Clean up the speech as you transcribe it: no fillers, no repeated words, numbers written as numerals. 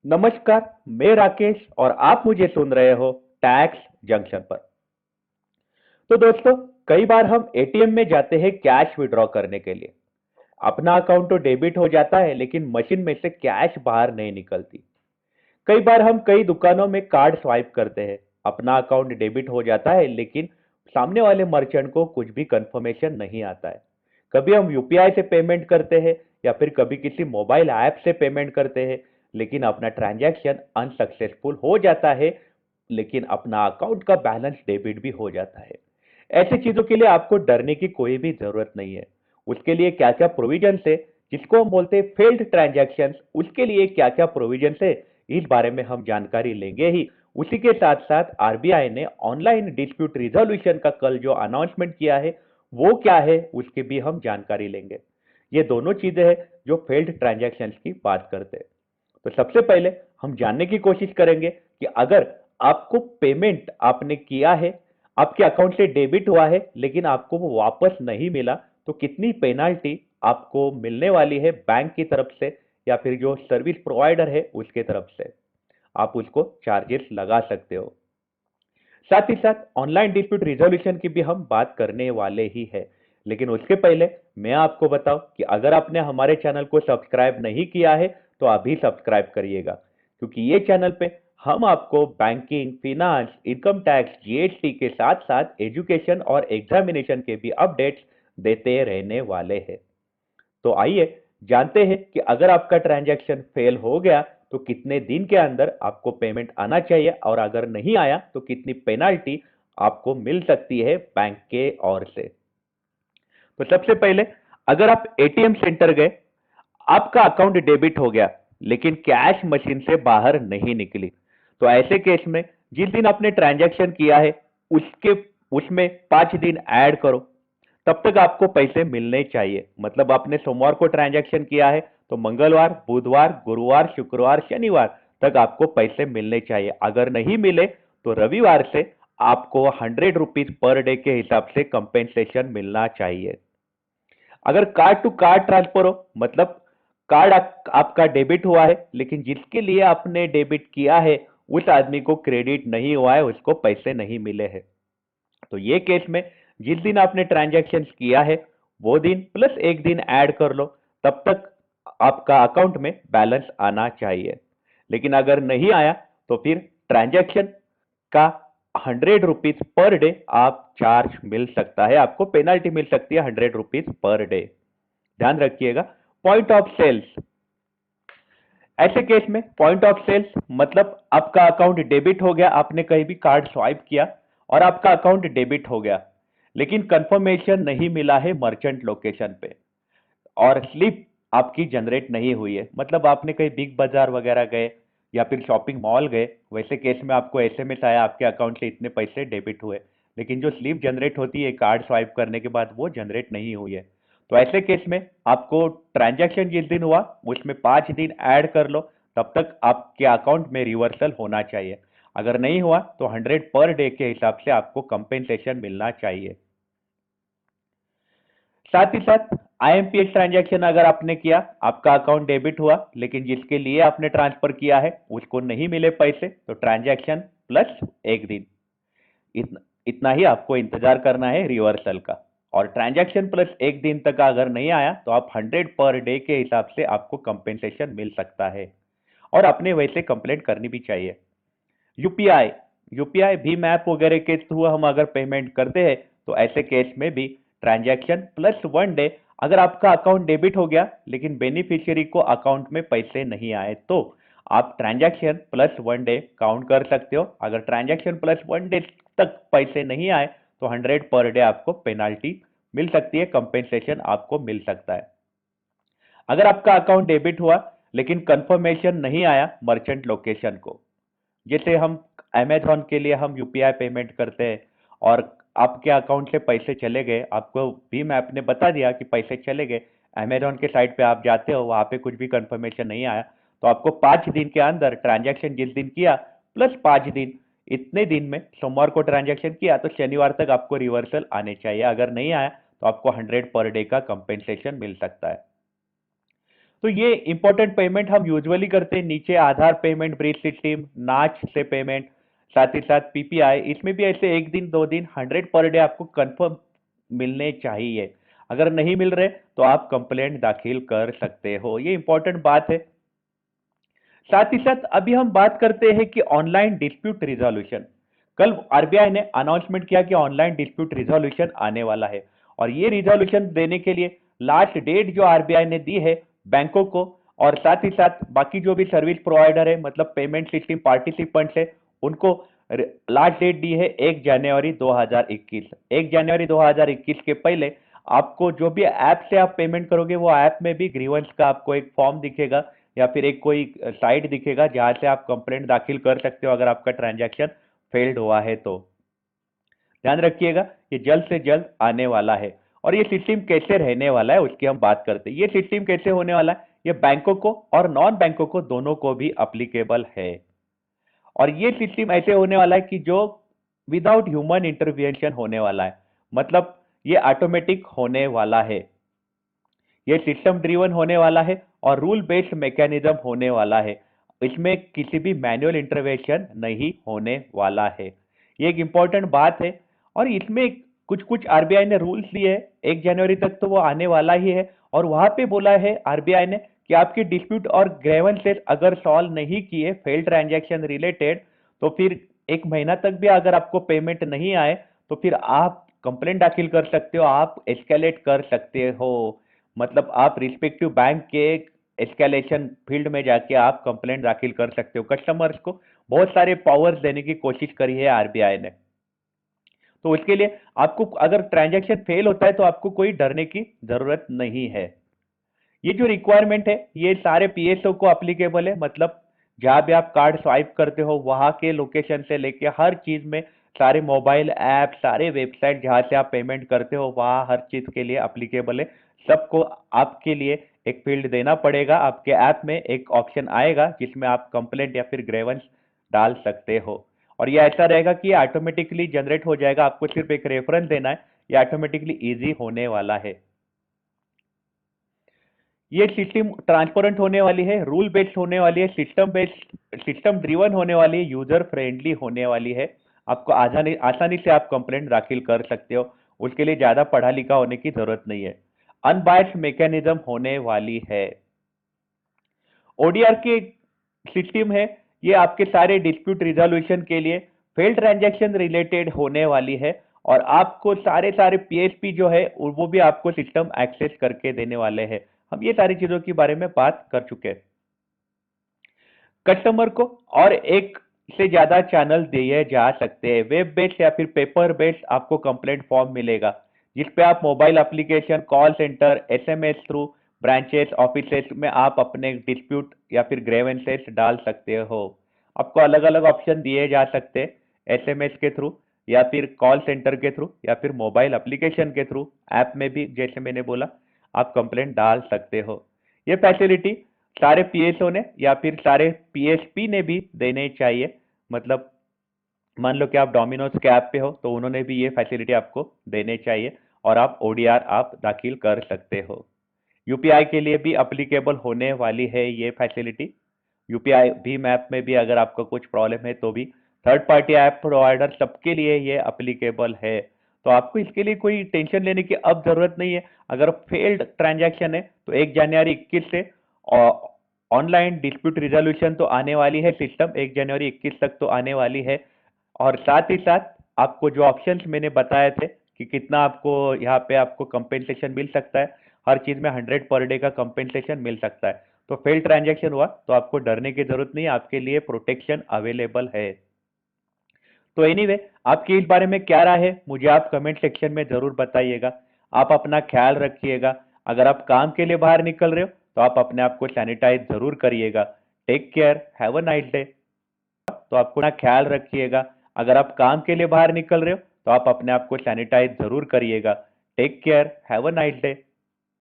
नमस्कार। मैं राकेश और आप मुझे सुन रहे हो टैक्स जंक्शन पर। तो दोस्तों, कई बार हम एटीएम में जाते हैं कैश विड्रॉ करने के लिए। अपना अकाउंट तो डेबिट हो जाता है लेकिन मशीन में से कैश बाहर नहीं निकलती। कई बार हम कई दुकानों में कार्ड स्वाइप करते हैं, अपना अकाउंट डेबिट हो जाता है लेकिन सामने वाले मर्चेंट को कुछ भी कंफर्मेशन नहीं आता है। कभी हम यूपीआई से पेमेंट करते हैं या फिर कभी किसी मोबाइल ऐप से पेमेंट करते हैं, लेकिन अपना ट्रांजैक्शन अनसक्सेसफुल हो जाता है, लेकिन अपना अकाउंट का बैलेंस डेबिट भी हो जाता है। ऐसी चीजों के लिए आपको डरने की कोई भी जरूरत नहीं है। उसके लिए क्या क्या प्रोविजन है, जिसको हम बोलते हैं फेल्ड ट्रांजैक्शन, उसके लिए क्या क्या प्रोविजन है, इस बारे में हम जानकारी लेंगे ही। उसी के साथ साथ आरबीआई ने ऑनलाइन डिस्प्यूट रिजोल्यूशन का कल जो अनाउंसमेंट किया है, वो क्या है, उसकी भी हम जानकारी लेंगे। ये दोनों चीजें हैं जो फेल्ड ट्रांजैक्शंस की बात करते हैं। तो सबसे पहले हम जानने की कोशिश करेंगे कि अगर आपको पेमेंट आपने किया है, आपके अकाउंट से डेबिट हुआ है लेकिन आपको वो वापस नहीं मिला, तो कितनी पेनाल्टी आपको मिलने वाली है बैंक की तरफ से या फिर जो सर्विस प्रोवाइडर है उसके तरफ से। आप उसको चार्जेस लगा सकते हो। साथ ही साथ ऑनलाइन डिस्प्यूट रिजोल्यूशन की भी हम बात करने वाले ही है। लेकिन उसके पहले मैं आपको बताऊं कि अगर आपने हमारे चैनल को सब्सक्राइब नहीं किया है तो अभी सब्सक्राइब करिएगा, क्योंकि ये चैनल पे हम आपको banking, finance, income tax, GST के साथ साथ एजुकेशन और एग्जामिनेशन के भी अपडेट्स देते रहने वाले हैं। तो आइए जानते हैं कि अगर आपका ट्रांजैक्शन फेल हो गया तो कितने दिन के अंदर आपको पेमेंट आना चाहिए, और अगर नहीं आया तो कितनी पेनाल्टी आपको मिल सकती है बैंक के ओर से। तो सबसे पहले, अगर आप एटीएम सेंटर गए, आपका अकाउंट डेबिट हो गया लेकिन कैश मशीन से बाहर नहीं निकली, तो ऐसे केस में जिस दिन आपने ट्रांजैक्शन किया है उसके उसमें 5 दिन ऐड करो, तब तक आपको पैसे मिलने चाहिए। मतलब आपने सोमवार को ट्रांजैक्शन किया है तो मंगलवार, बुधवार, गुरुवार, शुक्रवार, शनिवार तक आपको पैसे मिलने चाहिए। अगर नहीं मिले तो रविवार से आपको 100 रुपीज पर डे के हिसाब से कंपेंसेशन मिलना चाहिए। अगर कार्ड टू कार्ड ट्रांसफर हो, मतलब कार्ड आपका डेबिट हुआ है लेकिन जिसके लिए आपने डेबिट किया है उस आदमी को क्रेडिट नहीं हुआ है, उसको पैसे नहीं मिले हैं, तो ये केस में जिस दिन आपने ट्रांजैक्शन किया है वो दिन प्लस एक दिन ऐड कर लो, तब तक आपका अकाउंट में बैलेंस आना चाहिए। लेकिन अगर नहीं आया तो फिर ट्रांजैक्शन का 100 रुपीज पर डे आप चार्ज मिल सकता है, आपको पेनाल्टी मिल सकती है 100 रुपीज पर डे। ध्यान रखिएगा। पॉइंट ऑफ सेल्स, ऐसे केस में पॉइंट ऑफ सेल्स मतलब आपका अकाउंट डेबिट हो गया, आपने कहीं भी कार्ड स्वाइप किया और आपका अकाउंट डेबिट हो गया, लेकिन कंफर्मेशन नहीं मिला है मर्चेंट लोकेशन पे, और स्लिप आपकी जनरेट नहीं हुई है, मतलब आपने कहीं बिग बाजार वगैरह गए या फिर शॉपिंग मॉल गए, वैसे केस में आपको एसएमएस आया आपके अकाउंट से इतने पैसे डेबिट हुए, लेकिन जो स्लिप जनरेट होती है कार्ड स्वाइप करने के बाद वो जनरेट नहीं हुई है। तो ऐसे केस में आपको ट्रांजैक्शन जिस दिन हुआ उसमें 5 दिन ऐड कर लो, तब तक आपके अकाउंट में रिवर्सल होना चाहिए। अगर नहीं हुआ तो 100 पर डे के हिसाब से आपको कंपेंसेशन मिलना चाहिए। साथ ही साथ आईएमपीएस ट्रांजैक्शन अगर आपने किया, आपका अकाउंट डेबिट हुआ लेकिन जिसके लिए आपने ट्रांसफर किया है उसको नहीं मिले पैसे, तो ट्रांजैक्शन प्लस एक दिन, इतना ही आपको इंतजार करना है रिवर्सल का। और ट्रांजैक्शन प्लस एक दिन तक अगर नहीं आया तो आप 100 पर डे के हिसाब से आपको कंपेंसेशन मिल सकता है, और अपने वैसे कंप्लेंट करनी भी चाहिए। यूपीआई, यूपीआई भीम ऐप वगैरह के थ्रू हम अगर पेमेंट करते हैं तो ऐसे केस में भी ट्रांजैक्शन प्लस 1 डे, अगर आपका अकाउंट डेबिट हो गया लेकिन बेनिफिशियरी को अकाउंट में पैसे नहीं आए तो आप ट्रांजैक्शन प्लस 1 डे काउंट कर सकते हो। अगर ट्रांजैक्शन प्लस 1 डे तक पैसे नहीं आए तो 100 पर डे आपको पेनाल्टी मिल सकती है, कंपेंसेशन आपको मिल सकता है। अगर आपका अकाउंट डेबिट हुआ लेकिन कंफर्मेशन नहीं आया मर्चेंट लोकेशन को, जैसे हम अमेजोन के लिए हम यूपीआई पेमेंट करते हैं और आपके अकाउंट से पैसे चले गए, आपको भीम ऐप ने बता दिया कि पैसे चले गए, अमेजोन के साइट पे आप जाते हो, वहां पे कुछ भी कंफर्मेशन नहीं आया, तो आपको 5 दिन के अंदर ट्रांजैक्शन जिस दिन किया प्लस 5 दिन, इतने दिन में सोमवार को ट्रांजैक्शन किया तो शनिवार तक आपको रिवर्सल आने चाहिए। अगर नहीं आया तो आपको 100 पर डे का कंपेंसेशन मिल सकता है। तो ये इंपॉर्टेंट पेमेंट हम यूजुअली करते हैं, नीचे आधार पेमेंट, ब्रीज सिस्टम, नाच से पेमेंट, साथ ही साथ पीपीआई, इसमें भी ऐसे एक दिन 2 दिन 100 पर डे आपको कंफर्म मिलने चाहिए। अगर नहीं मिल रहे तो आप कंप्लेंट दाखिल कर सकते हो, ये इंपॉर्टेंट बात है। साथ ही साथ अभी हम बात करते हैं कि ऑनलाइन डिस्प्यूट रिजोल्यूशन। कल आरबीआई ने अनाउंसमेंट किया कि ऑनलाइन डिस्प्यूट रिजोल्यूशन आने वाला है, और ये रिजोल्यूशन देने के लिए लास्ट डेट जो आरबीआई ने दी है बैंकों को, और साथ ही साथ बाकी जो भी सर्विस प्रोवाइडर है, मतलब पेमेंट सिस्टम पार्टिसिपेंट्स है, उनको लास्ट डेट दी है 1 जनवरी 2021। 1 जनवरी 2021 के पहले आपको जो भी ऐप से आप पेमेंट करोगे, वो ऐप में भी ग्रीवेंस का आपको एक फॉर्म दिखेगा या फिर एक कोई साइट दिखेगा जहां से आप कंप्लेंट दाखिल कर सकते हो अगर आपका ट्रांजैक्शन फेल्ड हुआ है तो। ध्यान रखिएगा, ये जल्द से जल्द आने वाला है। और ये सिस्टम कैसे रहने वाला है उसकी हम बात करते हैं। ये सिस्टम कैसे होने वाला है, ये बैंकों को और नॉन बैंकों को दोनों को भी अप्लीकेबल है। और ये सिस्टम ऐसे होने वाला है कि जो विदाउट ह्यूमन इंटरवेंशन होने वाला है, मतलब ये ऑटोमेटिक होने वाला है, ये सिस्टम ड्रिवन होने वाला है और रूल बेस्ड मैकेनिज्म होने वाला है। इसमें किसी भी मैनुअल इंटरवेंशन नहीं होने वाला है, ये एक इंपॉर्टेंट बात है। और इसमें कुछ कुछ आरबीआई ने रूल्स दिए हैं, 1 जनवरी तक तो वो आने वाला ही है। और वहां पे बोला है आरबीआई ने कि आपकी डिस्प्यूट और ग्रेवेंसेस अगर सॉल्व नहीं किए फेल ट्रांजैक्शन रिलेटेड, तो फिर 1 महीना तक भी अगर आपको पेमेंट नहीं आए तो फिर आप कंप्लेंट दाखिल कर सकते हो, आप एस्केलेट कर सकते हो। मतलब आप रिस्पेक्टिव बैंक के एस्केलेशन फील्ड में जाके आप कंप्लेंट दाखिल कर सकते हो। कस्टमर्स को बहुत सारे पावर्स देने की कोशिश करी है आरबीआई ने। तो उसके लिए आपको अगर ट्रांजैक्शन फेल होता है तो आपको कोई डरने की जरूरत नहीं है। ये जो रिक्वायरमेंट है ये सारे पीएसओ को अप्लीकेबल है, मतलब जहां भी आप कार्ड स्वाइप करते हो वहां के लोकेशन से लेके हर चीज में, सारे मोबाइल ऐप, सारे वेबसाइट जहां से आप पेमेंट करते हो वहां हर चीज के लिए अप्लीकेबल है। सबको आपके लिए एक फील्ड देना पड़ेगा, आपके ऐप में एक ऑप्शन आएगा जिसमें आप कंप्लेंट या फिर ग्रेवेंस डाल सकते हो। और ये ऐसा रहेगा कि ऑटोमेटिकली जनरेट हो जाएगा, आपको सिर्फ एक रेफरेंस देना है, ये ऑटोमेटिकली इजी होने वाला है। ये सिस्टम ट्रांसपेरेंट होने वाली है, रूल बेस्ड होने वाली है, सिस्टम ड्रिवन होने वाली है, यूजर फ्रेंडली होने वाली है। आपको आसानी आसानी से आप कंप्लेंट दाखिल कर सकते हो, उसके लिए ज्यादा पढ़ा लिखा होने की जरूरत नहीं है। अनबायस्ड मैकेनिज्म होने वाली है। ओडीआर की सिस्टम है, ये आपके सारे डिस्प्यूट रिजोल्यूशन के लिए फेल ट्रांजैक्शन रिलेटेड होने वाली है। और आपको सारे सारे पीएसपी जो है वो भी आपको सिस्टम एक्सेस करके देने वाले हैं। हम ये सारी चीजों के बारे में बात कर चुके हैं। कस्टमर को और एक से ज्यादा चैनल दिए जा सकते हैं, वेब बेस्ड या फिर पेपर बेस्ड आपको कंप्लेंट फॉर्म मिलेगा, जिसपे आप mobile application, call centre, SMS through, branches, offices में आप अपने डिस्प्यूट या फिर ग्रेवेंसेस डाल सकते हो। आपको अलग अलग ऑप्शन दिए जा सकते हैं, एसएमएस के थ्रू या फिर कॉल सेंटर के थ्रू या फिर मोबाइल एप्लीकेशन के थ्रू, ऐप में भी जैसे मैंने बोला आप कंप्लेंट डाल सकते हो। ये फैसिलिटी सारे पीएसओ ने या फिर सारे पीएसपी ने भी देने चाहिए। मतलब मान लो कि आप डोमिनोज के ऐप पे हो तो उन्होंने भी ये फैसिलिटी आपको देने चाहिए, और आप ओडीआर आप दाखिल कर सकते हो। यूपीआई के लिए भी अप्लीकेबल होने वाली है ये फैसिलिटी। यूपीआई भीम ऐप में भी अगर आपका कुछ प्रॉब्लम है तो भी थर्ड पार्टी ऐप प्रोवाइडर सबके लिए ये अप्लीकेबल है। तो आपको इसके लिए कोई टेंशन लेने की अब जरूरत नहीं है। अगर फेल्ड ट्रांजैक्शन है तो 1 जनवरी 21 से ऑनलाइन डिस्प्यूट रिजोल्यूशन तो आने वाली है, सिस्टम 1 जनवरी 21 तक तो आने वाली है। और साथ ही साथ आपको जो ऑप्शंस मैंने बताए थे कि कितना आपको यहाँ पे आपको कंपेंसेशन मिल सकता है, हर चीज में 100 पर डे का कंपेंसेशन मिल सकता है। तो फेल ट्रांजैक्शन हुआ तो आपको डरने की जरूरत नहीं, आपके लिए प्रोटेक्शन अवेलेबल है। तो एनीवे आपकी इस बारे में क्या राय है मुझे आप कमेंट सेक्शन में जरूर बताइएगा। आप अपना ख्याल रखिएगा। अगर आप काम के लिए बाहर निकल रहे हो तो आप अपने आप को सैनिटाइज जरूर करिएगा। Take care, have a nice day. तो आपको ना ख्याल रखिएगा। अगर आप काम के लिए बाहर निकल रहे हो तो आप अपने आप को सैनिटाइज जरूर करिएगा। Take care, have a nice day.